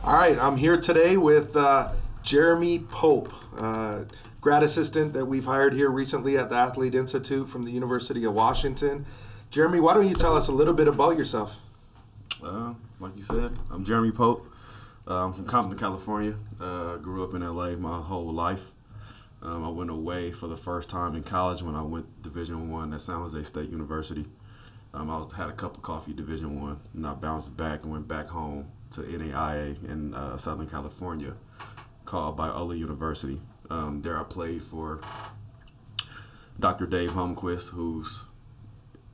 All right, I'm here today with Jeremy Pope, grad assistant that we've hired here recently at the Athlete Institute from the University of Washington. Jeremy, why don't you tell us a little bit about yourself? Like you said, I'm Jeremy Pope. I'm from Compton, California. Grew up in LA my whole life. I went away for the first time in college when I went Division I at San Jose State University. I had a cup of coffee Division I, and I bounced back and went back home to NAIA in Southern California, called Biola University. There I played for Dr. Dave Holmquist, who's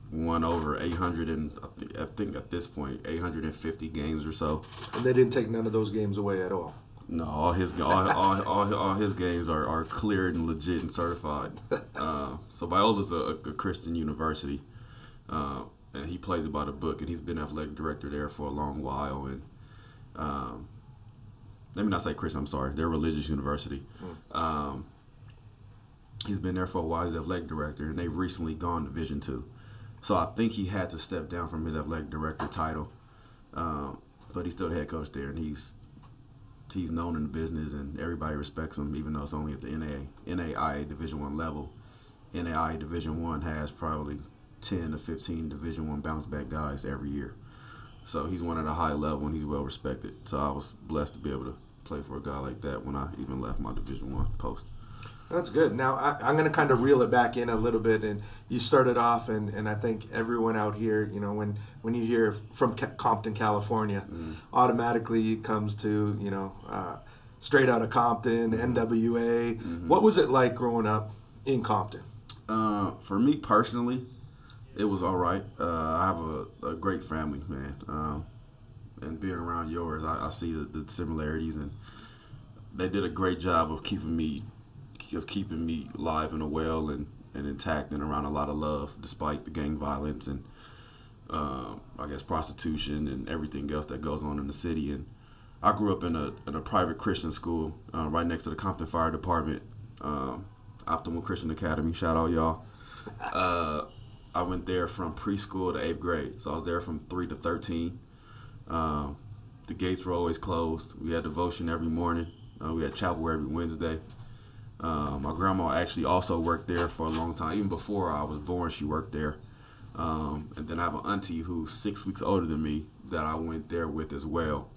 won over 800 and I think at this point 850 games or so. And they didn't take none of those games away at all. No, all his games are cleared and legit and certified. So Biola's a Christian university, and he plays it by the book. And he's been athletic director there for a long while. And let me not say Christian. I'm sorry, they're a religious university. He's been there for a while. He's athletic director, and they've recently gone to Division II. So I think he had to step down from his athletic director title, but he's still the head coach there, and he's known in the business, and everybody respects him, even though it's only at the NAIA Division I level. NAIA Division I has probably 10 to 15 Division I bounce back guys every year. So he's one at a high level, and he's well respected. So I was blessed to be able to play for a guy like that when I even left my Division I post. That's good. Now, I'm going to kind of reel it back in a little bit. And you started off, and I think everyone out here, you know, when you hear from Compton, California, automatically it comes to, you know, straight out of Compton, NWA. What was it like growing up in Compton? For me personally, it was all right. I have a great family, man. And being around yours, I see the similarities, and they did a great job of keeping me alive and well and intact and around a lot of love, despite the gang violence and I guess prostitution and everything else that goes on in the city. And I grew up in a private Christian school right next to the Compton Fire Department, Optimal Christian Academy. Shout out, y'all. I went there from preschool to 8th grade, so I was there from 3 to 13. The gates were always closed. We had devotion every morning. We had chapel every Wednesday. My grandma actually also worked there for a long time. Even before I was born, she worked there. And then I have an auntie who's 6 weeks older than me that I went there with as well.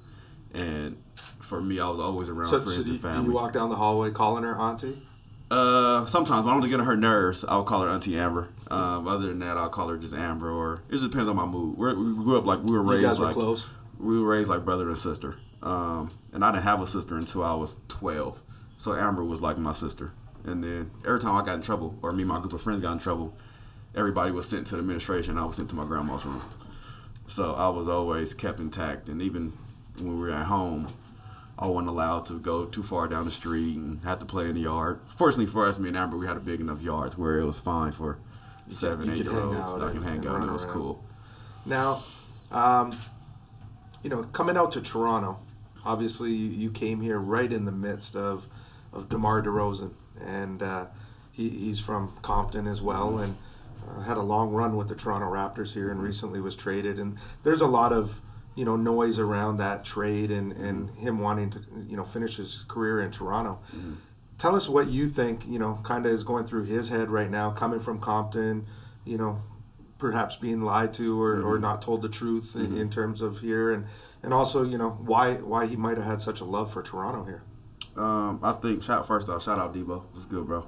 And for me, I was always around friends and family. You walk down the hallway calling her auntie? Sometimes, but I don't get on her nerves. I'll call her Auntie Amber. Other than that, I'll call her just Amber, or it just depends on my mood. We grew up like we were raised you guys were close? We were raised like brother and sister. And I didn't have a sister until I was 12. So Amber was like my sister. And then every time I got in trouble, or me and my group of friends got in trouble, everybody was sent to the administration. I was sent to my grandma's room. So I was always kept intact. And even when we were at home, I wasn't allowed to go too far down the street and have to play in the yard. Fortunately for us, me and Amber, we had a big enough yard where it was fine for 7, 8-year-olds. I can hang out, and it was cool. Now, you know, coming out to Toronto, obviously you came here right in the midst of DeMar DeRozan, and he's from Compton as well, and had a long run with the Toronto Raptors here, and recently was traded. And there's a lot of, you know, noise around that trade and him wanting to, you know, finish his career in Toronto. Tell us what you think, you know, kind of is going through his head right now, coming from Compton, you know, perhaps being lied to or not told the truth in terms of here, and also, you know, why he might have had such a love for Toronto here. I think, first off, shout out Debo. It's good, bro.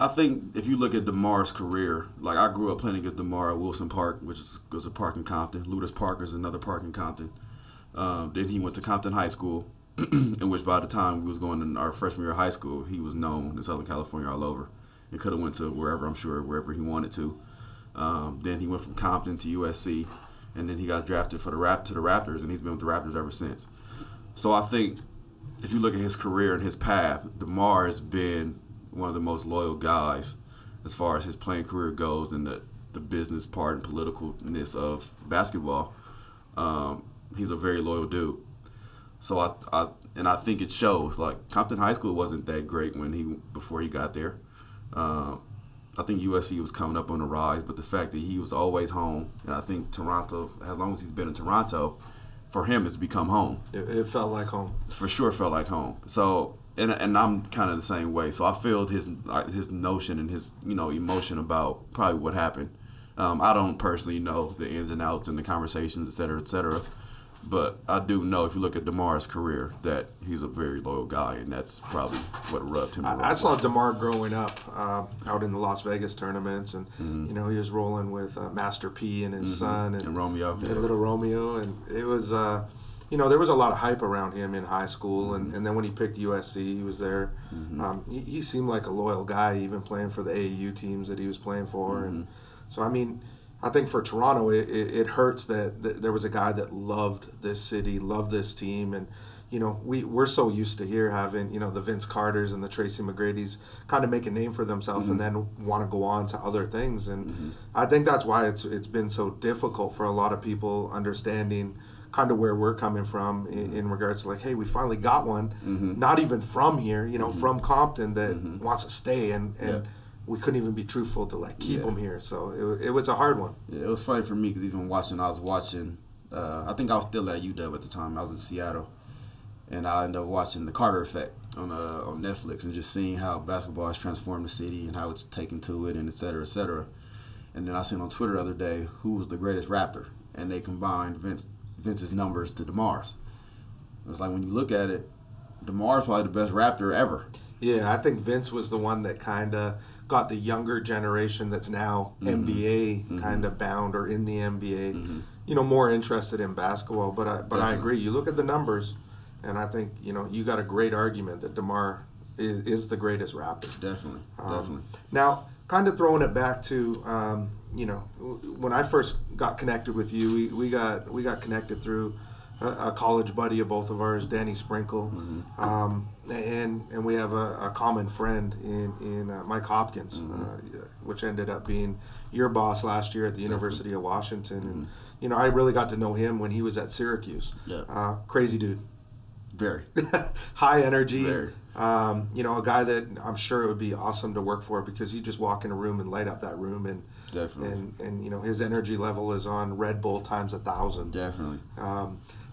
I think if you look at DeMar's career, like I grew up playing against DeMar at Wilson Park, which was a park in Compton. Ludus Park is another park in Compton. Then he went to Compton High School, in which by the time we was going in our freshman year of high school, he was known in Southern California all over. He could have went to wherever he wanted to. Then he went from Compton to USC, and then he got drafted to the Raptors, and he's been with the Raptors ever since. So I think if you look at his career and his path, DeMar has been one of the most loyal guys as far as his playing career goes, and the business part and politicalness of basketball. He's a very loyal dude. So I think it shows. Like Compton High School wasn't that great before he got there. I think USC was coming up on the rise, but the fact that he was always home, and I think Toronto, as long as he's been in Toronto, for him it's become home. It felt like home. For sure felt like home. So, and I'm kind of the same way. So I feel his notion and his, emotion about probably what happened. I don't personally know the ins and outs and the conversations, et cetera, et cetera. But I do know, if you look at DeMar's career, that he's a very loyal guy, and that's probably what rubbed him wrong. I saw DeMar growing up out in the Las Vegas tournaments, and he was rolling with Master P and his son and Romeo, and little Romeo, and it was there was a lot of hype around him in high school, and then when he picked USC, he was there. He seemed like a loyal guy, even playing for the AAU teams that he was playing for, and so I think for Toronto, it hurts that there was a guy that loved this city, loved this team, and we're so used to here having the Vince Carters and the Tracy McGrady's kind of make a name for themselves and then want to go on to other things, and I think that's why it's been so difficult for a lot of people understanding kind of where we're coming from in regards to, like, hey, we finally got one, not even from here, from Compton, that wants to stay, and we couldn't even be truthful to keep them here. So it was a hard one. Yeah, it was funny for me because even I was watching, I think I was still at UW at the time. I was in Seattle, and I ended up watching The Carter Effect on Netflix and just seeing how basketball has transformed the city and how it's taken to it, and et cetera, et cetera. And then I seen on Twitter the other day who was the greatest Raptor, and they combined Vince's numbers to DeMar's. It's like, when you look at it, DeMar's probably the best Raptor ever. Yeah, I think Vince was the one that kind of got the younger generation that's now NBA kind of bound, or in the NBA, more interested in basketball. But I agree. You look at the numbers, and I think you got a great argument that DeMar is the greatest Raptor. Definitely. Now, kind of throwing it back to when I first got connected with you, we got connected through a college buddy of both of ours, Danny Sprinkle, and we have a common friend in Mike Hopkins, which ended up being your boss last year at the University of Washington. And I really got to know him when he was at Syracuse. Crazy dude. Very. High energy. Very. A guy that I'm sure it would be awesome to work for, because you just walk in a room and light up that room, and definitely. And his energy level is on Red Bull times 1,000. Definitely.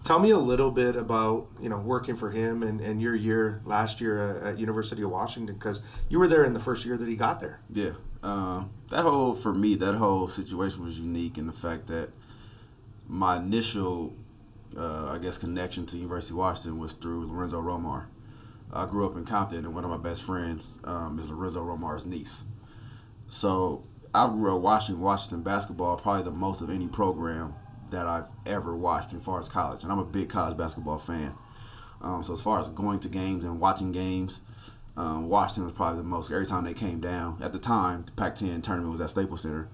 Tell me a little bit about working for him and your year last year at University of Washington, because you were there in the first year that he got there. Yeah. That whole situation was unique in the fact that my initial connection to University of Washington was through Lorenzo Romar. I grew up in Compton, and one of my best friends is Lorenzo Romar's niece. So I grew up watching Washington basketball probably the most of any program that I've ever watched as far as college. And I'm a big college basketball fan. So as far as going to games and watching games, Washington was probably the most. Every time they came down, at the time, the Pac-10 tournament was at Staples Center,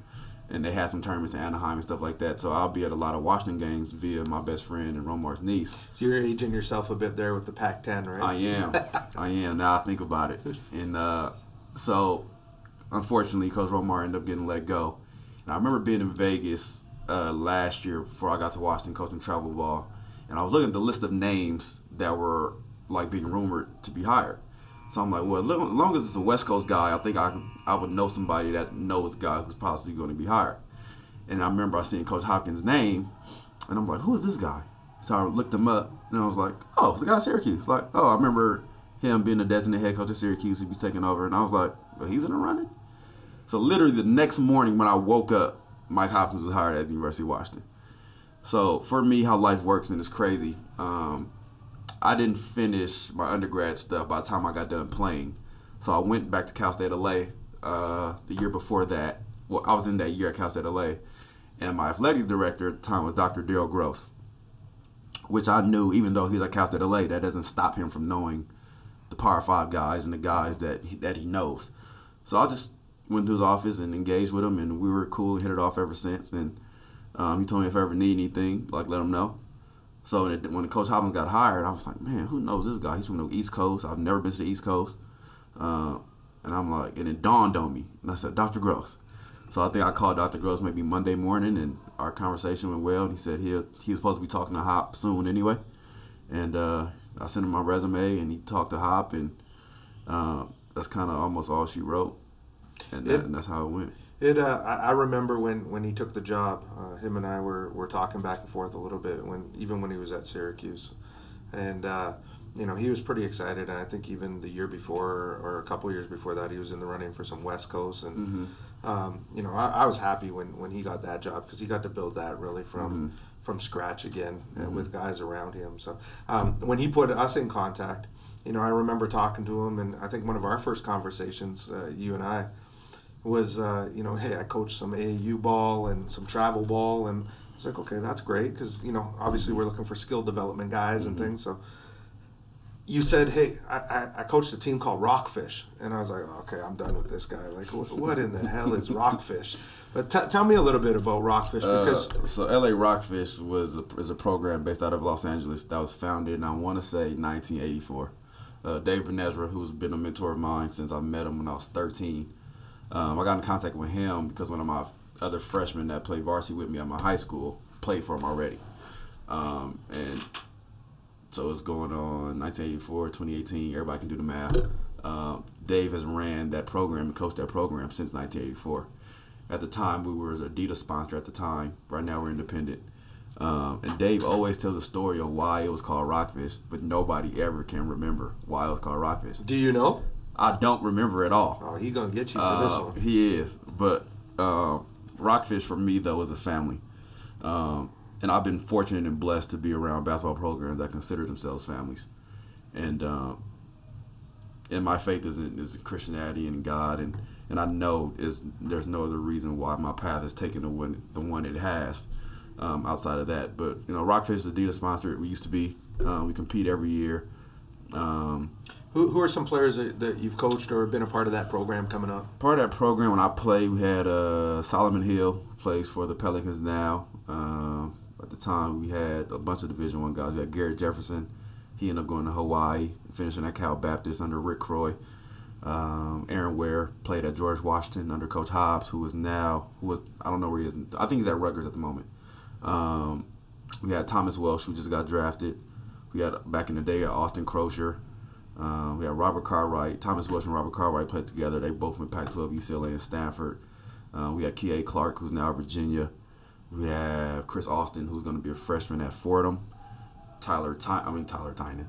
and they had some tournaments in Anaheim and stuff like that. So I'll be at a lot of Washington games via my best friend and Romar's niece. So you're aging yourself a bit there with the Pac-10, right? I am. Now I think about it. And so, unfortunately, Coach Romar ended up getting let go. And I remember being in Vegas last year before I got to Washington coaching travel ball, and I was looking at the list of names that were being rumored to be hired. So I'm like, well, as long as it's a West Coast guy, I think I would know somebody that knows a guy who's possibly going to be hired. And I remember I seen Coach Hopkins' name, and I'm like, who is this guy? So I looked him up, and I was like, oh, it's the guy at Syracuse. Like, oh, I remember him being the designated head coach at Syracuse. He'd be taking over, and I was like, well, he's in the running? So literally the next morning when I woke up, Mike Hopkins was hired at the University of Washington. So for me, how life works, and it's crazy, I didn't finish my undergrad stuff by the time I got done playing. So I went back to Cal State LA the year before that. Well, I was in that year at Cal State LA. And my athletic director at the time was Dr. Daryl Gross, which I knew, even though he's at Cal State LA, that doesn't stop him from knowing the Power 5 guys and the guys that he knows. So I just went to his office and engaged with him, and we were cool and hit it off ever since. And he told me if I ever need anything, let him know. So when Coach Hopkins got hired, I was like, man, who knows this guy? He's from the East Coast. I've never been to the East Coast. And I'm like, and it dawned on me. And I said, Dr. Gross. So I think I called Dr. Gross maybe Monday morning, and our conversation went well. And he said he was supposed to be talking to Hop soon anyway. And I sent him my resume, and he talked to Hop, and that's kind of almost all she wrote. And that's how it went. I remember when he took the job, him and I were talking back and forth a little bit even when he was at Syracuse, and he was pretty excited. And I think even the year before or a couple years before that, he was in the running for some West Coast. And I was happy when he got that job because he got to build that really from scratch again with guys around him. So when he put us in contact, I remember talking to him, and I think one of our first conversations, you and I, was, hey, I coached some AAU ball and some travel ball, and I was like, okay, that's great, because, obviously we're looking for skill development guys and things, so you said, hey, I coached a team called Rockfish, and I was like, okay, I'm done with this guy. Like, what in the hell is Rockfish? But tell me a little bit about Rockfish, because so LA Rockfish is a program based out of Los Angeles that was founded in, I want to say, 1984. Dave Benesra, who's been a mentor of mine since I met him when I was 13. I got in contact with him because one of my other freshmen that played varsity with me at my high school played for him already. And so it's going on 1984, 2018. Everybody can do the math. Dave has ran that program and coached that program since 1984. At the time, we were an Adidas sponsor at the time. Right now, we're independent. And Dave always tells the story of why it was called Rockfish, but nobody ever can remember why it was called Rockfish. Do you know? I don't remember at all. Oh, he's going to get you for this one. He is. But Rockfish, for me, though, is a family. And I've been fortunate and blessed to be around basketball programs that consider themselves families. And my faith is in Christianity and God. And I know there's no other reason why my path has taken the one it has outside of that. But, Rockfish is a Adidas sponsor. We used to be. We compete every year. Who are some players that you've coached or been a part of that program coming up? Part of that program, when I played, we had Solomon Hill, who plays for the Pelicans now. At the time, we had a bunch of Division I guys. We had Garrett Jefferson. He ended up going to Hawaii, finishing at Cal Baptist under Rick Croy. Aaron Ware played at George Washington under Coach Hobbs, I don't know where he is. I think he's at Rutgers at the moment. We had Thomas Welsh, who just got drafted. We had, back in the day, Austin Crozier. We had Robert Cartwright. Thomas Welsh and Robert Cartwright played together. They both went Pac-12, UCLA, and Stanford. We had K.A. Clark, who's now at Virginia. We have Chris Austin, who's going to be a freshman at Fordham. Tyler Tynan.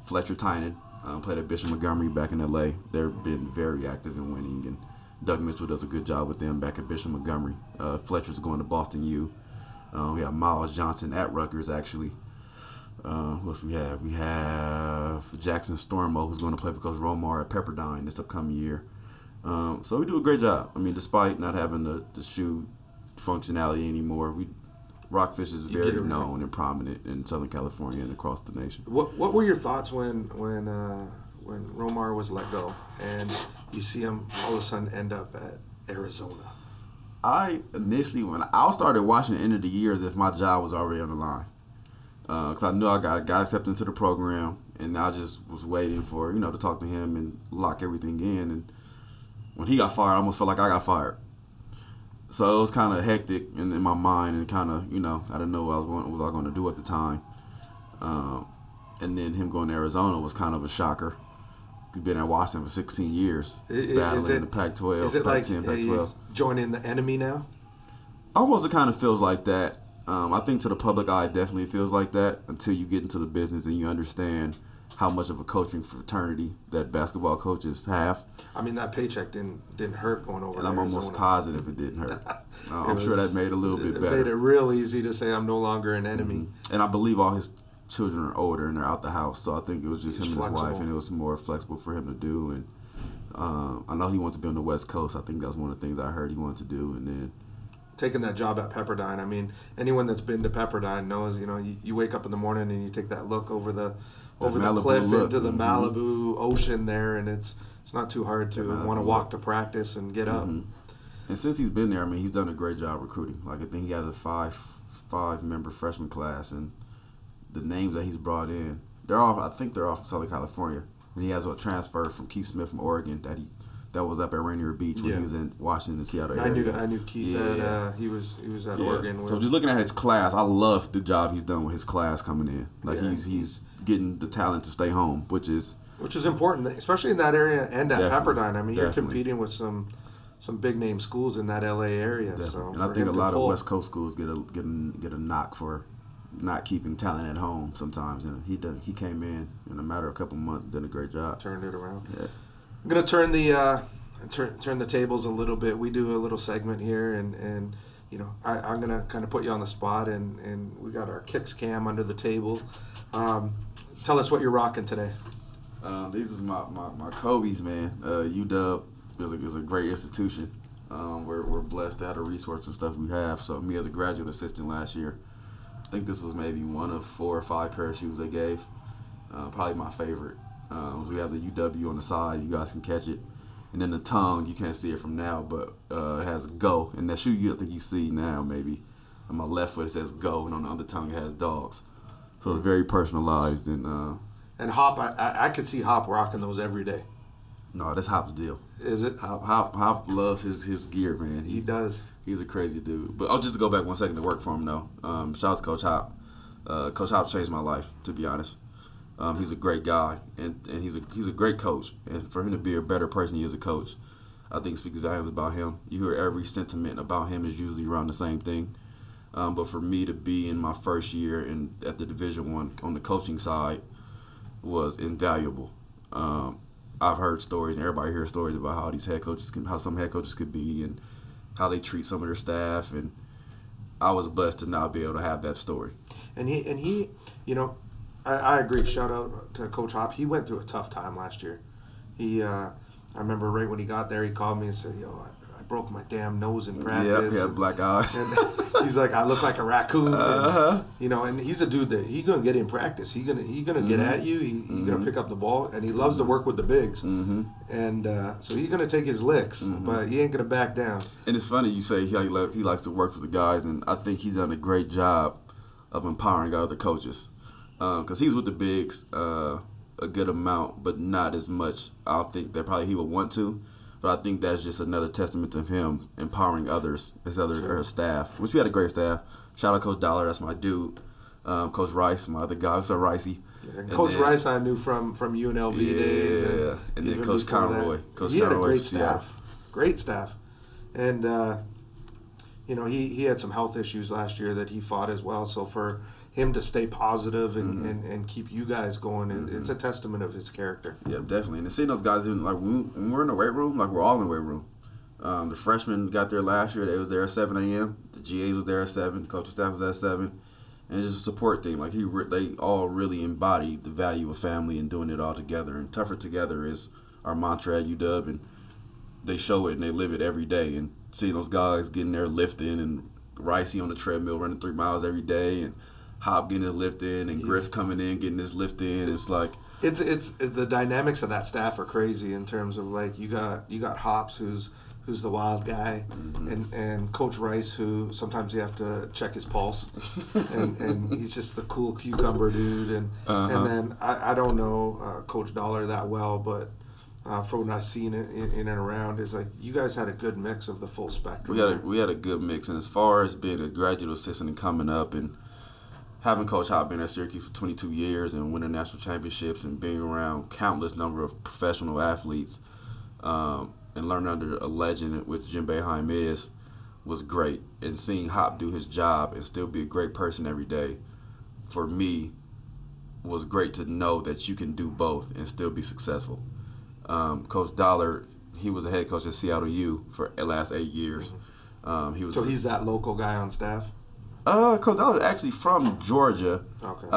Fletcher Tynan played at Bishop Montgomery back in L.A. They've been very active in winning, and Doug Mitchell does a good job with them back at Bishop Montgomery. Fletcher's going to Boston U. We have Miles Johnson at Rutgers, actually. Who else we have? We have Jackson Stormo, who's going to play for Coach Romar at Pepperdine this upcoming year. So we do a great job. I mean, despite not having the shoe functionality anymore, Rockfish is very known and prominent in Southern California and across the nation. What were your thoughts when Romar was let go and you see him all of a sudden end up at Arizona? I initially, when I started watching the end of the year, as if my job was already on the line. Because I knew I got accepted into the program, and I just was waiting for, to talk to him and lock everything in. And when he got fired, I almost felt like I got fired. So it was kind of hectic in my mind, and kind of, I didn't know what I was going to do at the time. And then him going to Arizona was kind of a shocker. He's been at Washington for 16 years, battling the Pac-12, is it Pac-10, like Pac-12. Joining the enemy now? Almost, it kind of feels like that. I think to the public eye, it definitely feels like that until you get into the business and you understand how much of a coaching fraternity that basketball coaches have. I mean, that paycheck didn't hurt going over. And I'm almost positive it didn't hurt. I'm sure that made it a little bit better. It made it real easy to say I'm no longer an enemy. Mm-hmm. And I believe all his children are older and they're out the house, so I think it was just him and his wife, and it was more flexible for him to do. And I know he wanted to be on the West Coast. I think that was one of the things I heard he wanted to do. And then taking that job at Pepperdine, I mean, anyone that's been to Pepperdine knows, you wake up in the morning and you take that look over the cliff into the Malibu ocean there, and it's not too hard to want to walk to practice and get up. And since he's been there, I mean, he's done a great job recruiting. Like, I think he has a five-member freshman class, and the names that he's brought in, I think they're all from Southern California. And he has a transfer from Keith Smith from Oregon that was up at Rainier Beach when he was in Washington and Seattle area. I knew Keith he was at Oregon. So just looking at his class, I love the job he's done with his class coming in. Like he's getting the talent to stay home, which is important, especially in that area and at Pepperdine. I mean, you're competing with some some big name schools in that LA area. Definitely. So and I think a lot of West Coast schools get a knock for not keeping talent at home sometimes. And he came in a matter of a couple months, did a great job. Turned it around. Yeah. I'm gonna turn the tables a little bit. We do a little segment here, and you know, I'm gonna kind of put you on the spot, and we got our kicks cam under the table. Tell us what you're rocking today. These is my Kobe's, man. UW is a great institution. We're blessed to have the resources and stuff we have. So me as a graduate assistant last year, I think this was maybe one of 4 or 5 pair of shoes they gave. Probably my favorite. We have the UW on the side. You guys can catch it. And then the tongue, you can't see it from now, but it has Go. And that shoe I think you see now maybe. On my left foot it says Go, and on the other tongue it has dogs. So it's very personalized. And Hop, I could see Hop rocking those every day. No, that's Hop's deal. Is it? Hop loves his gear, man. He does. He's a crazy dude. But I'll just go back 1 second to work for him, though. Shout out to Coach Hop. Coach Hop changed my life, to be honest. He's a great guy, and he's a great coach. And for him to be a better person he is a coach, I think speaks volumes about him. You hear every sentiment about him is usually around the same thing. But for me to be in my first year at the Division I on the coaching side was invaluable. I've heard stories, and everybody hears stories about how some head coaches could be, and how they treat some of their staff. And I was blessed to now be able to have that story. And he, you know, I agree. Shout out to Coach Hop. He went through a tough time last year. I remember right when he got there, he called me and said, "Yo, I broke my damn nose in practice." Yeah, he had black eyes. And he's like, "I look like a raccoon." And, you know, and he's a dude that he's gonna get in practice. He's gonna get at you. He's gonna pick up the ball, and he loves to work with the bigs. And so he's gonna take his licks, but he ain't gonna back down. And it's funny you say he likes to work with the guys, and I think he's done a great job of empowering other coaches. Because he's with the bigs a good amount, but not as much. I don't think that probably he would want to. But I think that's just another testament to him empowering others, her staff, which we had a great staff. Shout out Coach Dollar, that's my dude. Coach Rice, my other guy, so Ricey. And Coach Rice I knew from UNLV days. And then Coach Conroy. He had a great staff. Great staff. And, you know, he had some health issues last year that he fought as well. So for him to stay positive and keep you guys going, it's a testament of his character. Yeah, definitely. And seeing those guys, even like when we're in the weight room, like we're all in the weight room. The freshmen got there last year. They was there at 7 a.m. The GAs was there at 7. Coaching staff was at 7. And it's just a support thing. Like they all really embody the value of family and doing it all together. And tougher together is our mantra at UW, and they show it and they live it every day. And seeing those guys getting there lifting, and Ricey on the treadmill running 3 miles every day, and Hop getting his lift in, and Griff coming in getting his lift in. It's like it's the dynamics of that staff are crazy in terms of like you got Hops who's the wild guy, and Coach Rice who sometimes you have to check his pulse, and he's just the cool cucumber dude, and then I don't know Coach Dollar that well, but from what I've seen in and around, is like you guys had a good mix of the full spectrum. We had a good mix, and as far as being a graduate assistant and coming up and having Coach Hop been at Syracuse for 22 years and winning national championships and being around countless number of professional athletes, and learning under a legend, which Jim Boeheim is, was great. And seeing Hop do his job and still be a great person every day, for me, was great to know that you can do both and still be successful. Coach Dollar, he was a head coach at Seattle U for the last 8 years. So he's that local guy on staff? Coach Dollar is actually from Georgia, okay.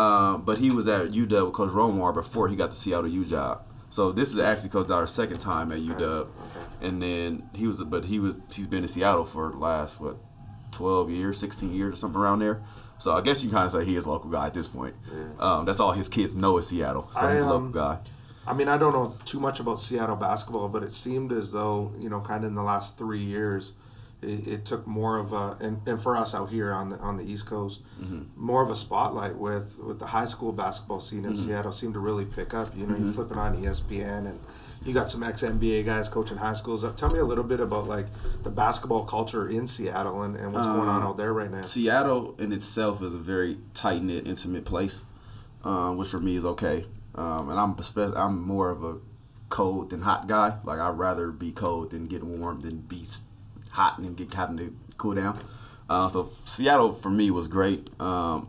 But he was at UW with Coach Romar before he got the Seattle U job. So this is actually Coach Dollar's second time at UW, okay. And then he's been in Seattle for the last 12 years, 16 years or something around there. So I guess you kind of say he is a local guy at this point. Yeah. That's all his kids know is Seattle, so he's a local guy. I mean, I don't know too much about Seattle basketball, but it seemed as though, you know, kind of in the last 3 years, it took more of a, and for us out here on the East Coast, more of a spotlight with the high school basketball scene in Seattle seemed to really pick up. You know, you're flipping on ESPN, and you got some ex-NBA guys coaching high schools. Tell me a little bit about like the basketball culture in Seattle and what's going on out there right now. Seattle in itself is a very tight-knit, intimate place, which for me is okay. And I'm more of a cold than hot guy. Like, I'd rather be cold than get warm than be hot and having to cool down. So Seattle for me was great, and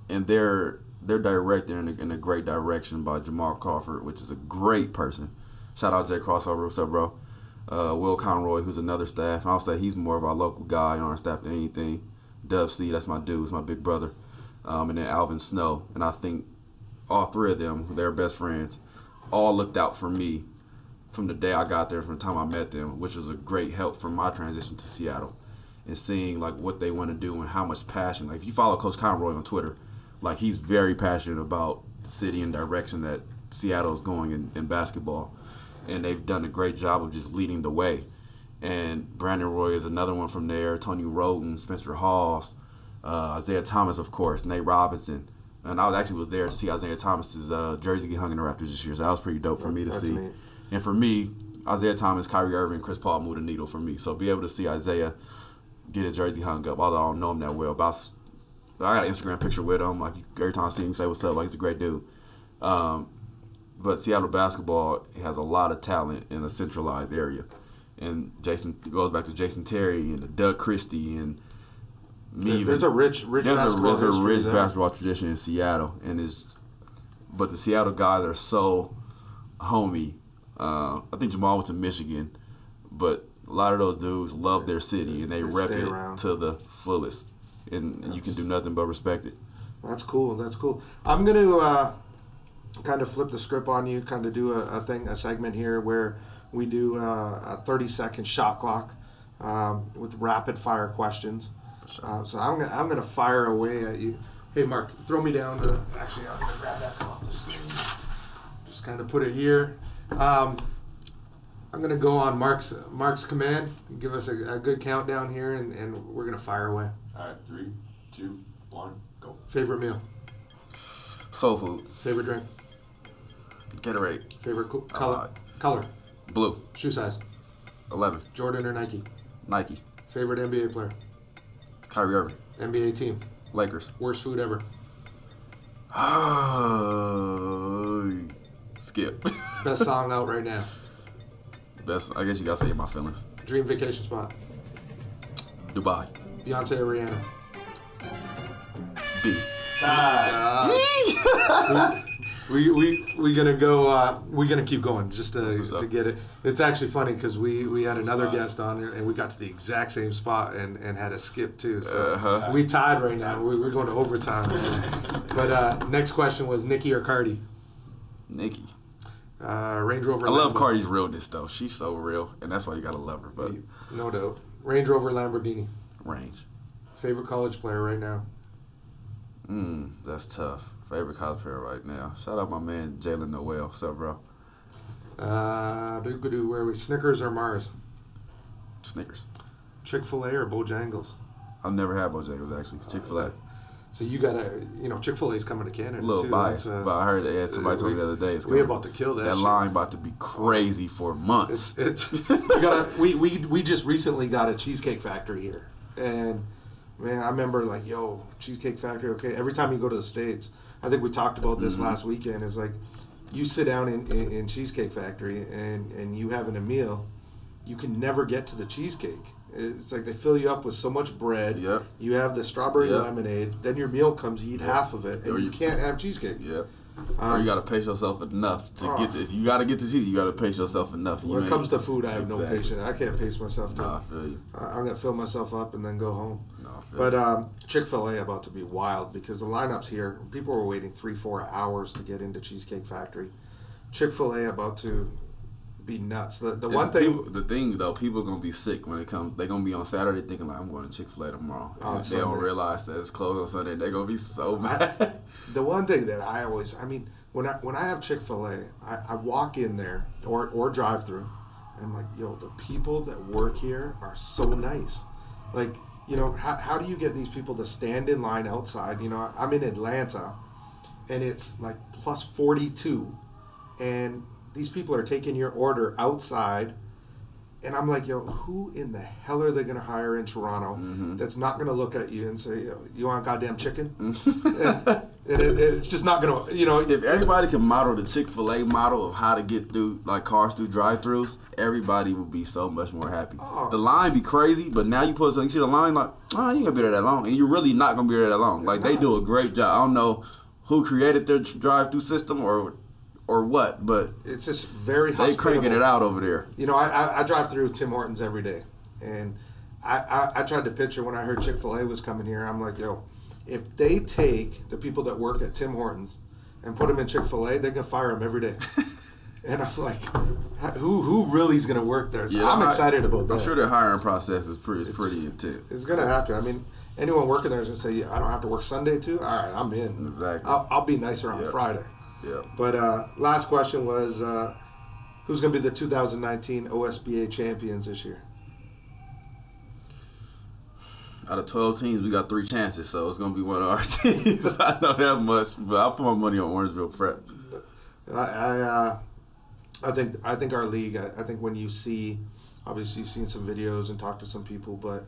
they're directed in a great direction by Jamal Crawford, which is a great person. Shout out Jay Crossover, what's up, bro? Will Conroy, who's another staff, and I'll say he's more of our local guy on our staff than anything. Dub C, that's my dude, he's my big brother, and then Alvin Snow, and I think all three of them, they're best friends, all looked out for me from the day I got there, from the time I met them, which was a great help for my transition to Seattle, and seeing like what they want to do and how much passion. Like, if you follow Coach Conroy on Twitter, like, he's very passionate about the city and direction that Seattle is going in basketball, and they've done a great job of just leading the way. And Brandon Roy is another one from there, Tony Roden, Spencer Hawes, Isaiah Thomas, of course, Nate Robinson. And I was there to see Isaiah Thomas's jersey get hung in the Raptors this year, so that was pretty dope for me to see. Neat. And for me, Isaiah Thomas, Kyrie Irving, Chris Paul moved the needle for me. So be able to see Isaiah get his jersey hung up, although I don't know him that well. But I got an Instagram picture with him. Like, every time I see him, say what's up. Like, he's a great dude. But Seattle basketball has a lot of talent in a centralized area. And it goes back to Jason Terry and Doug Christie and me. There's a rich basketball tradition in Seattle, but the Seattle guys are so homey. I think Jamal went to Michigan, but a lot of those dudes love their city and they rep it to the fullest, and you can do nothing but respect it. That's cool. That's cool. I'm going to kind of flip the script on you, kind of do a segment here where we do a 30-second shot clock with rapid fire questions. Sure. So I'm gonna fire away at you. Hey, Mark, throw me down. Actually, I'm gonna grab that off the screen. Just kind of put it here. I'm gonna go on Mark's command. Give us a good countdown here, and we're gonna fire away. All right, 3, 2, 1, go. Favorite meal? Soul food. Favorite drink? Gatorade. Favorite color? Color? Blue. Shoe size? 11. Jordan or Nike? Nike. Favorite NBA player? Kyrie Irving. NBA team? Lakers. Worst food ever? Skip. Best song out right now? Best, I guess you gotta say In My Feelings. Dream vacation spot? Dubai. Beyonce or Rihanna? B. We gonna go. We gonna keep going just to get it. It's actually funny because we had another guest on here and we got to the exact same spot and had a skip too. So we tied right now. We're going to overtime. So. But next question was Nicki or Cardi? Nicki. Range Rover. I love Cardi's realness though. She's so real, and that's why you gotta love her. But no doubt. Range Rover, Lamborghini. Range. Favorite college player right now? That's tough. Favorite college player right now. Shout out my man Jalen Noel. What's up, bro? Where are we? Snickers or Mars? Snickers. ChickfilA or Bojangles? I've never had Bojangles actually. ChickfilA. So you gotta, ChickfilA's coming to Canada. A little too. biased, but I heard somebody told me the other day. We're about to kill that. That line about to be crazy for months. We just recently got a Cheesecake Factory here, and man, I remember like, Cheesecake Factory. Okay, every time you go to the States, I think we talked about this last weekend. Is like, you sit down in Cheesecake Factory and you having a meal, you can never get to the cheesecake. It's like they fill you up with so much bread. Yep. You have the strawberry lemonade. Then your meal comes, you eat half of it, and you can't have cheesecake. Yeah. Or you got to pace yourself enough to get to. If you got to get to cheese, you got to pace yourself enough. When it comes to food, I have no patience. I can't pace myself. I feel you. I'm gonna fill myself up and then go home. I feel But Chick-fil-A about to be wild because the lineups here. People were waiting 3-4 hours to get into Cheesecake Factory. Chick-fil-A about to be nuts. The one thing. The thing though, people are gonna be sick when it comes. They're gonna be on Saturday thinking like, I'm going to Chick-fil-A tomorrow. And they don't realize that it's closed on Sunday. They're gonna be so mad. The one thing that when I have Chick-fil-A, I walk in there or drive through, and I'm like, the people that work here are so nice. Like, how do you get these people to stand in line outside? I'm in Atlanta, and it's like plus 42, and these people are taking your order outside, And I'm like, yo, who in the hell are they going to hire in Toronto that's not going to look at you and say, yo, you want goddamn chicken? It's just not going to, you know. If everybody can model the ChickfilA model of how to get through, like, cars through drive-thrus, everybody would be so much more happy. Oh. The line be crazy, but now you put, so you see the line, like, oh, you ain't going to be there that long. And you're really not going to be there that long. Like, they do a great job. I don't know who created their drive-through system or what, but it's just very hospitable. They cranking it out over there. You know, I drive through Tim Hortons every day, and I tried to picture when I heard Chick-fil-A was coming here. I'm like, yo, if they take the people that work at Tim Hortons and put them in Chick-fil-A, they can fire them every day. And I'm like, who really is going to work there? So yeah, I'm excited about that. I'm sure the hiring process is pretty intense. It's going to have to. I mean, anyone working there is going to say, yeah, I don't have to work Sunday too? All right, I'm in. Exactly. I'll be nicer on Friday. Yeah. But last question was, who's going to be the 2019 OSBA champions this year? Out of 12 teams, we got 3 chances, so it's going to be one of our teams. I know that much, but I'll put my money on Orangeville Prep. I think our league. I think when you see, obviously you've seen some videos and talked to some people, but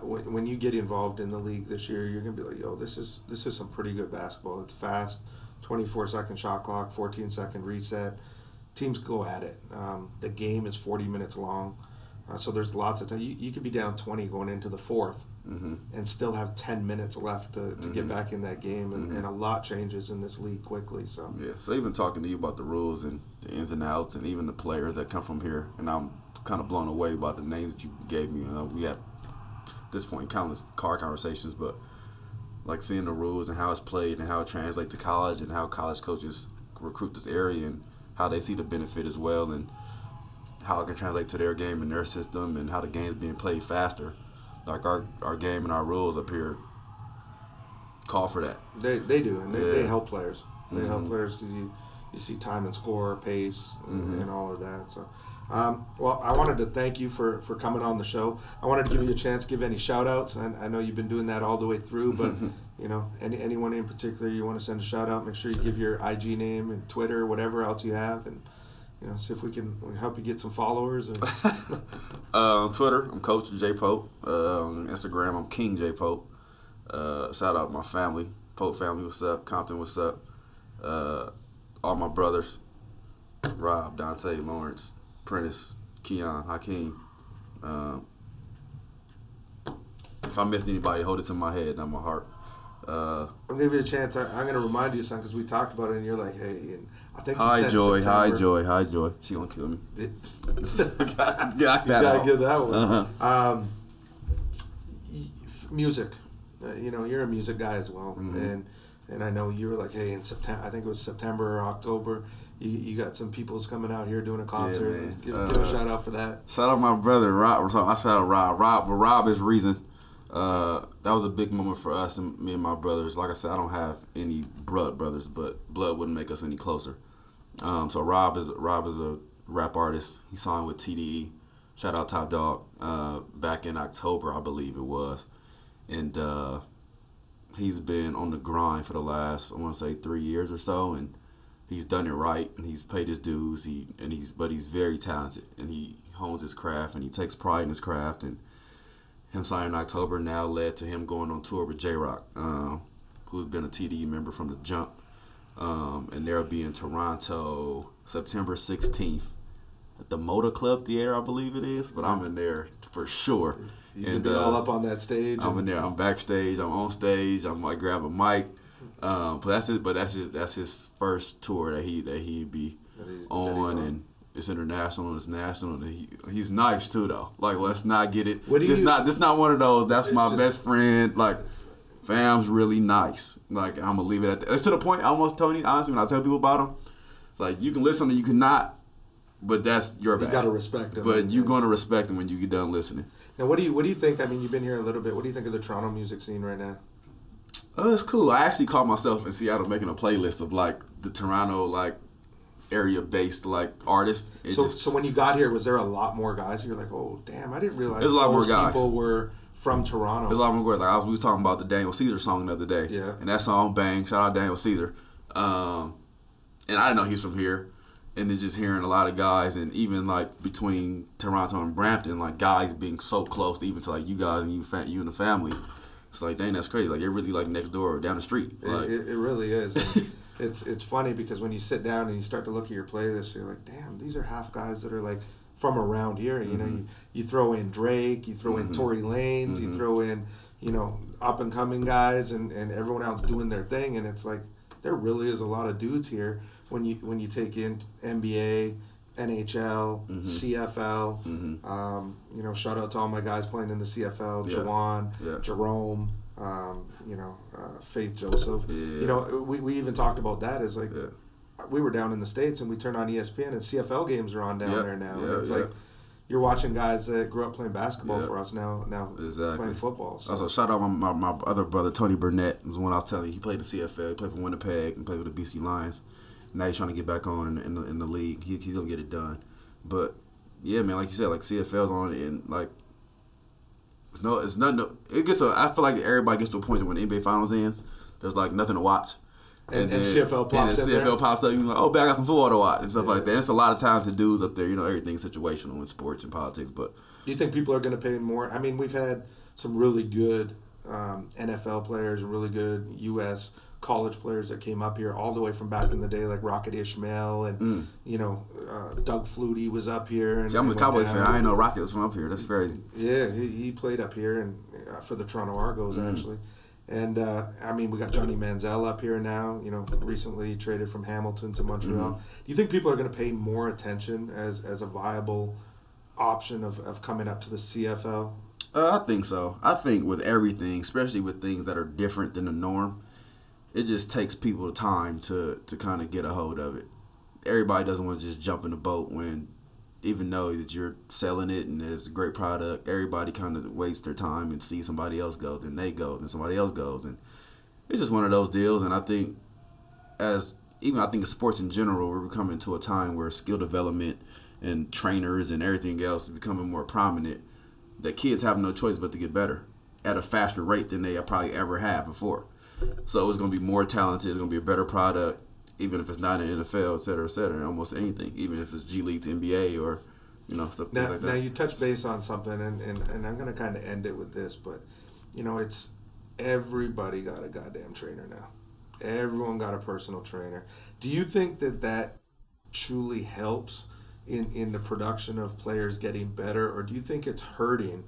when you get involved in the league this year, you're going to be like, yo, this is some pretty good basketball. It's fast. 24-second shot clock, 14-second reset. Teams go at it. The game is 40 minutes long, so there's lots of time. You could be down 20 going into the fourth and still have 10 minutes left to get back in that game, and a lot changes in this league quickly. So yeah, so even talking to you about the rules and the ins and outs and even the players that come from here, and I'm kind of blown away about the names that you gave me. We have, at this point, countless car conversations, but like seeing the rules and how it's played and how it translates to college and how college coaches recruit this area and how they see the benefit as well and how it can translate to their game and their system and how the game's being played faster. Like our game and our rules up here call for that. They do, and they help players. They help players because you see time and score, pace, and all of that. So, well, I wanted to thank you for coming on the show. I wanted to give you a chance to give any shout-outs. I know you've been doing that all the way through, but, you know, anyone in particular you want to send a shout-out, make sure you give your IG name and Twitter, whatever else you have, and, you know, see if we can help you get some followers. On Twitter, I'm Coach J Pope. On Instagram, I'm King J Pope. Shout out to my family. Pope family, what's up? Compton, what's up? All my brothers, Rob, Dante, Lawrence, Prentice, Keon, Hakeem. If I missed anybody, hold it to my head, not my heart. I'll give you a chance. I'm going to remind you something because we talked about it, and you're like, hey, and I think Hi, Joy. Hi, Joy. Hi, Joy. She going to kill me. Got that gotta get that one. Music. You know, you're a music guy as well. And I know you were like, hey, in September, I think it was September or October, you got some people's coming out here doing a concert. Yeah, give a shout out for that. Shout out my brother, Rob. I shout out Rob. But Rob is reason. That was a big moment for us and me and my brothers. Like I said, I don't have any brothers, but blood wouldn't make us any closer. So Rob is a rap artist. He signed with TDE. Shout out Top Dog. Back in October, I believe it was, and he's been on the grind for the last, I want to say, 3 years or so, and he's done it right, and he's paid his dues. But he's very talented, and he hones his craft, and he takes pride in his craft. And him signing in October now led to him going on tour with Jroc, who's been a TDE member from the jump. And they'll be in Toronto September 16th at the Motor Club Theater, I believe it is. But I'm in there for sure. You'll be all up on that stage. I'm in there. I'm backstage. I'm on stage. I might grab a mic. But that's it. But that's his first tour that he'd be on, and it's international. It's national. And he's nice too, though. Like, let's not get it. This not one of those. That's my best friend. Like, fam's really nice. Like, I'm gonna leave it at that. It's to the point. I almost told you honestly when I tell people about him, like, you can listen to, you cannot. But that's your bad. You gotta respect him. But you're gonna respect him when you get done listening. Now, what do you think? I mean, you've been here a little bit. What do you think of the Toronto music scene right now? Oh, it's cool. I actually caught myself in Seattle making a playlist of like the Toronto like area-based like artists. So when you got here, was there a lot more guys? You're like, oh damn, I didn't realize there's a lot more guys. People were from Toronto. There's a lot more guys. Like we was talking about the Daniel Caesar song the other day. Yeah. And that song bang. Shout out Daniel Caesar. And I didn't know he's from here. And then just hearing a lot of guys, and even like between Toronto and Brampton, like guys being so close to even to like you guys and you and the family. It's like, dang, that's crazy. Like, you're really like next door or down the street. Like, it really is. And it's funny because when you sit down and you start to look at your play list, you're like, damn, these are half guys that are like from around here. You know, you throw in Drake, you throw in Tory Lanez, you throw in, you know, up and coming guys, and everyone else doing their thing, and it's like there really is a lot of dudes here when you take in NBA, NHL, CFL. You know, shout out to all my guys playing in the CFL, Jawan, Jerome, you know, Faith Joseph. You know, we even talked about that as like we were down in the States and we turned on ESPN and CFL games are on down there now. And it's like you're watching guys that grew up playing basketball for us now playing football. So. Also, shout out my other brother, Tony Burnett, was the one I was telling you. He played the CFL, he played for Winnipeg, and played with the BC Lions. Now he's trying to get back on in the league. He's going to get it done. But, yeah, man, like you said, like CFL's on, and, like, no, it's not, no, it gets I feel like everybody gets to a point that when the NBA Finals ends, there's, like, nothing to watch. And CFL pops in CFL pops up, you're like, oh, man, I got some football to watch and stuff like that. And it's a lot of talented dudes up there. You know, everything's situational in sports and politics. But do you think people are going to pay more? I mean, we've had some really good NFL players and really good U.S. college players that came up here all the way from back in the day, like Rocket Ishmael and, you know, Doug Flutie was up here. And, see, I'm a Cowboys fan. I didn't know Rocket was from up here. That's crazy. Yeah, he played up here and for the Toronto Argos, actually. And, I mean, we got Johnny Manziel up here now, you know, recently traded from Hamilton to Montreal. Do you think people are going to pay more attention as a viable option of coming up to the CFL? I think so. I think with everything, especially with things that are different than the norm, it just takes people time to kind of get a hold of it. Everybody doesn't want to just jump in the boat when, even though that you're selling it and it's a great product, everybody kind of wastes their time and see somebody else go, then they go, then somebody else goes. And it's just one of those deals. And I think I think in sports in general, we're coming to a time where skill development and trainers and everything else is becoming more prominent, that kids have no choice but to get better at a faster rate than they probably ever have before. So it's going to be more talented. It's going to be a better product, even if it's not in the NFL, et cetera, almost anything, even if it's G League to NBA or, you know, stuff like that. Now, you touch base on something, and I'm going to kind of end it with this, but, you know, it's everybody got a goddamn trainer now. Everyone got a personal trainer. Do you think that truly helps in the production of players getting better, or do you think it's hurting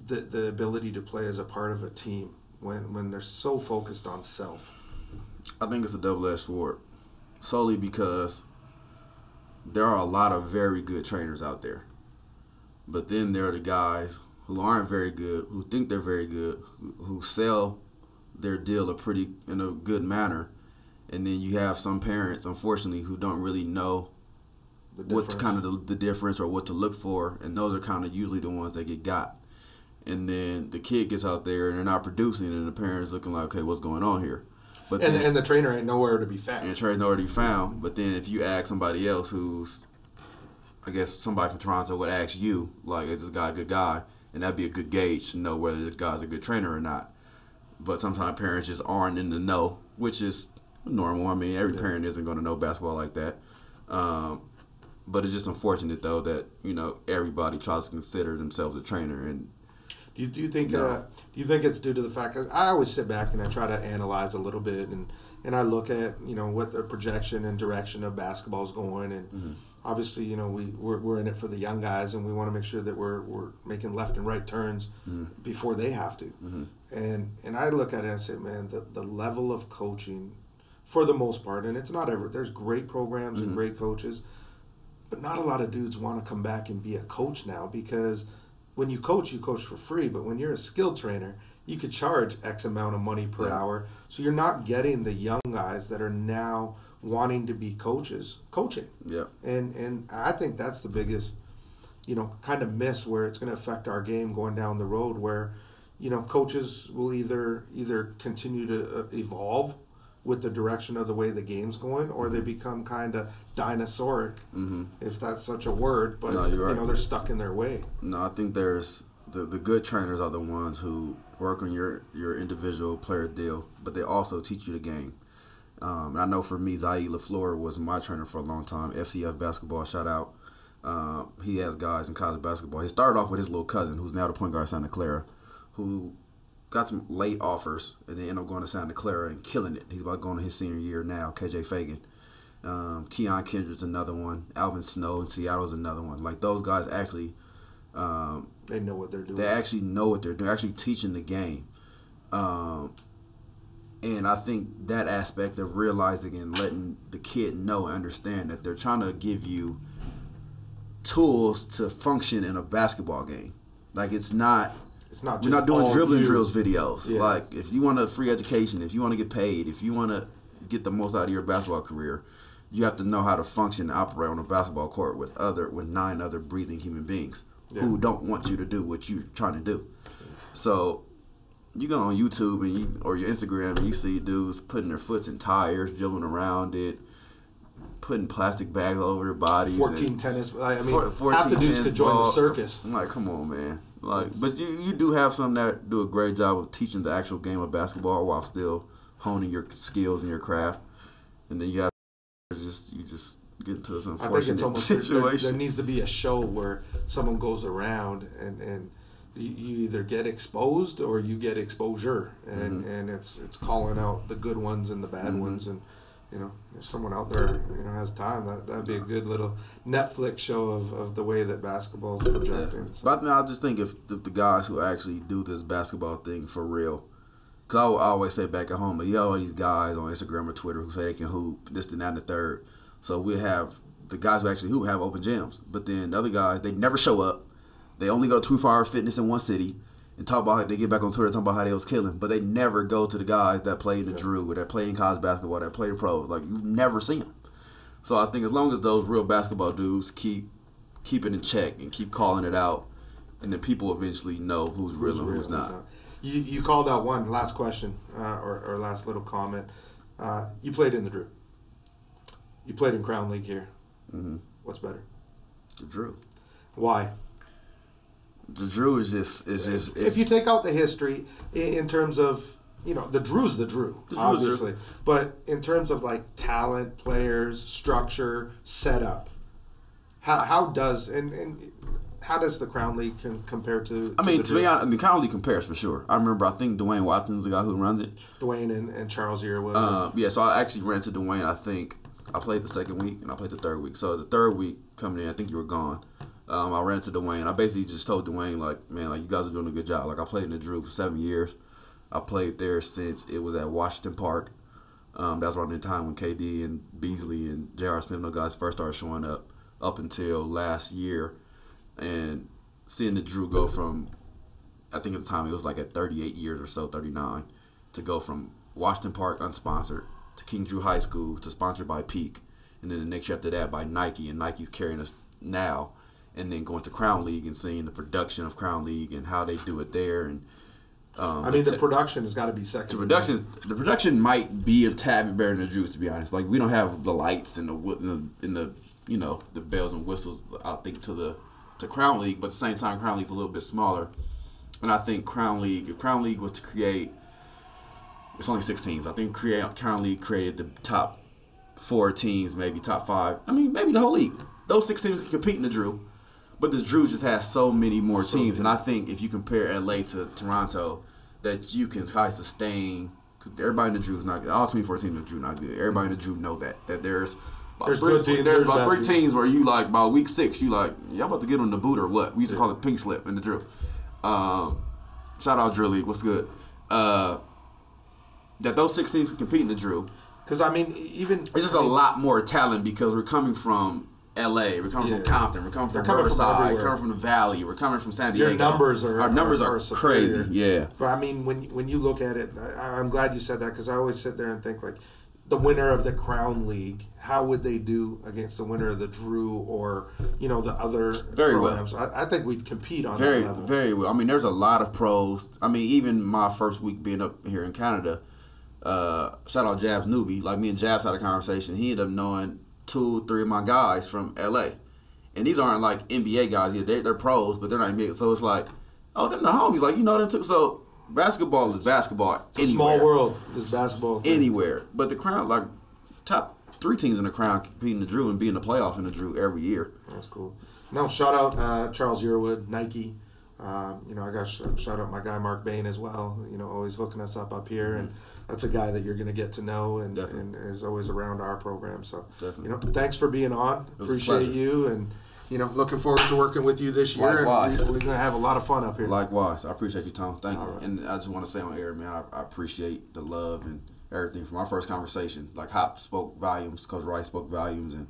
the ability to play as a part of a team when they're so focused on self? I think it's a double-edged sword, solely because there are a lot of very good trainers out there. But then there are the guys who aren't very good, who think they're very good, who sell their deal in a good manner. And then you have some parents, unfortunately, who don't really know what's kind of the difference or what to look for. And those are kind of usually the ones that get got. And then the kid gets out there and they're not producing, and the parents looking like, okay, what's going on here? But and the trainer ain't nowhere to be found. And the trainer's nowhere to be found. But then if you ask somebody else who's, I guess somebody from Toronto would ask you, like, is this guy a good guy? And that'd be a good gauge to know whether this guy's a good trainer or not. But sometimes parents just aren't in the know, which is normal. I mean, every parent isn't going to know basketball like that. But it's just unfortunate, though, that, you know, everybody tries to consider themselves a trainer. And Do you think it's due to the fact that I always sit back and I try to analyze a little bit and I look at, you know, what the projection and direction of basketball is going, and obviously, you know, we're in it for the young guys, and we want to make sure that we're making left and right turns before they have to. And I look at it and say, man, the level of coaching, for the most part, and it's not ever, there's great programs and great coaches, but not a lot of dudes want to come back and be a coach now, because when you coach for free, but when you're a skilled trainer, you could charge X amount of money per hour. So you're not getting the young guys that are now wanting to be coaching. Yeah. And I think that's the biggest, you know, kind of miss, where it's going to affect our game going down the road, where, you know, coaches will either continue to evolve with the direction of the way the game's going, or they become kind of dinosauric, if that's such a word, but no, you're right. You know, they're stuck in their way. No, I think there's the good trainers are the ones who work on your individual player deal, but they also teach you the game. And I know for me, Zaire LaFleur was my trainer for a long time. FCF basketball, shout out. He has guys in college basketball. He started off with his little cousin, who's now the point guard at Santa Clara, who got some late offers and then ended up going to Santa Clara and killing it. He's about going to his senior year now, KJ Fagan. Keon Kendrick's another one. Alvin Snow in Seattle's another one. Like, those guys actually they know what they're doing. They actually know what they're doing. They're actually teaching the game. And I think that aspect of realizing and letting the kid know and understand that they're trying to give you tools to function in a basketball game. Like, it's not just we're not doing dribbling you. drills videos. Yeah. Like, if you want a free education, if you want to get paid, if you want to get the most out of your basketball career, you have to know how to function and operate on a basketball court with 9 other breathing human beings who don't want you to do what you're trying to do. So you go on YouTube or your Instagram and you see dudes putting their foots in tires, dribbling around it, putting plastic bags all over their bodies. 14 tennis. I mean, 14 half the dudes could join the circus. I'm like, come on, man. Like, but you do have some that do a great job of teaching the actual game of basketball while still honing your skills and your craft. And then you got you just get into some unfortunate situation. There needs to be a show where someone goes around and you either get exposed or you get exposure, and it's calling out the good ones and the bad ones. And if someone out there has time, that'd be a good little Netflix show of the way that basketball is projecting. So. But I just think if the guys who actually do this basketball thing for real, because I always say back at home, but you have all these guys on Instagram or Twitter who say they can hoop, this and that and the third. So we have the guys who actually hoop have open gyms, but then the other guys, they never show up. They only go to 2 Fitness in one city and talk about how they get back on Twitter, talk about how they was killing, but they never go to the guys that play in the Drew, or that play in college basketball, that play the pros. Like, you never see them. So I think as long as those real basketball dudes keep it in check and keep calling it out, and then people eventually know who's real and who's not. You called out one last question or last little comment. You played in the Drew. You played in Crownlink here. Mm-hmm. What's better? The Drew. Why? The Drew is just. If you take out the history in terms of, the Drew's the Drew, obviously. But in terms of like talent, players, structure, setup, how does the Crown League compare to? I mean, to be honest, the Crown League compares for sure. I think Dwayne Watson's the guy who runs it. Dwayne and Charles Yearwood. Yeah, so I actually ran to Dwayne. I think I played the second week and I played the third week. So the third week coming in, I think you were gone. I ran to Dwayne. I basically just told Dwayne, like, man, like, you guys are doing a good job. Like, I played in the Drew for 7 years. I played there since it was at Washington Park. That's around the time when KD and Beasley and J.R. Smith, those guys first started showing up until last year. And seeing the Drew go from, I think at the time it was like at 38 years or so, 39, to go from Washington Park unsponsored to King Drew High School to sponsored by Peak. And then the next year after that by Nike, and Nike's carrying us now. And then going to Crown League and seeing the production of Crown League and how they do it there. And the production has got to be second. The production might be a tad bit better than the Drews, to be honest. Like, we don't have the lights and the bells and whistles, I think, to Crown League, but at the same time, Crown League's a little bit smaller. And I think if Crown League was to create, it's only 6 teams. I think Crown League created the top 4 teams, maybe top 5. I mean, maybe the whole league. Those 6 teams can compete in the Drew. But the Drew just has so many more teams, and I think if you compare LA to Toronto, that you can try to sustain. Cause everybody in the Drew is not good. All 24 teams in the Drew not good. Everybody in the Drew know that there's about 3 teams where you like by week 6 you like y'all about to get on the boot or what? We used to call it pink slip in the Drew. Shout out Drill League. What's good? That those 6 teams can compete in the Drew. Because it's just a lot more talent because we're coming from LA, we're coming from Compton, we're coming from Riverside, we're coming from the Valley, we're coming from San Diego. Our numbers are crazy. Yeah. But I mean, when you look at it, I'm glad you said that because I always sit there and think like, the winner of the Crown League, how would they do against the winner of the Drew or the other programs? Well. I think we'd compete on that level. Very well. I mean, there's a lot of pros. I mean, even my first week being up here in Canada, shout out Jabs Newbie. Like, me and Jabs had a conversation. He ended up knowing 2-3 of my guys from LA, and these aren't like NBA guys. Yeah, they're pros, but they're not NBA. So it's like, oh, them the homies. Like, them too. So basketball is basketball. It's a small world. It's basketball. Anywhere. But the Crown, like, top 3 teams in the Crown competing in the Drew and being in the playoff in the Drew every year. That's cool. No, shout out Charles Yearwood, Nike. I got shout out my guy Mark Bain as well. Always hooking us up here, and that's a guy that you're going to get to know, and is always around our program. So, thanks for being on. Appreciate you, and looking forward to working with you this year. Likewise. And we're going to have a lot of fun up here. Likewise, I appreciate you, Tom. Thank you. Right. And I just want to say on air, man, I appreciate the love and everything from our first conversation. Like Hop spoke volumes, Coach Rice spoke volumes, and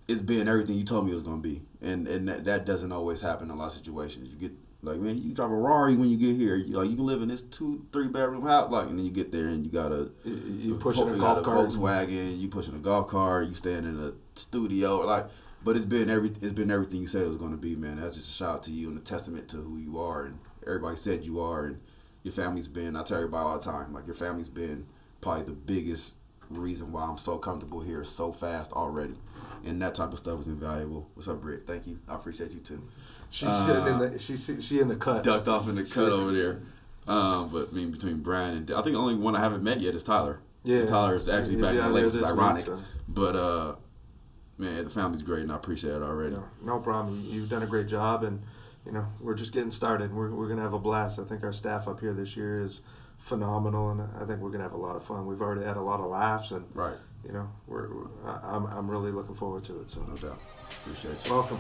it's been everything you told me it was going to be. And that doesn't always happen in a lot of situations. You get, like, man, you can drive a Rari when you get here. You can live in this 2-3 bedroom house, and then you get there and you got you pushing a golf cart, Volkswagen, you pushing a golf cart, you staying in a studio, but it's been everything you said it was going to be, man. That's just a shout out to you and a testament to who you are, and everybody said you are, and your family's been. I tell everybody all the time, like, your family's been probably the biggest reason why I'm so comfortable here so fast already. And that type of stuff is invaluable. What's up, Britt? Thank you. I appreciate you too. She's sitting in the she in the cut. Ducked off in the cut over there. But between Brian and I think the only one I haven't met yet is Tyler. Yeah. Tyler is actually back in the lake, which is ironic. Week, so. But man, the family's great, and I appreciate it already. No problem. You've done a great job, and we're just getting started. We're gonna have a blast. I think our staff up here this year is phenomenal, and I think we're gonna have a lot of fun. We've already had a lot of laughs, and I'm really looking forward to it. So no doubt. Appreciate you. Welcome.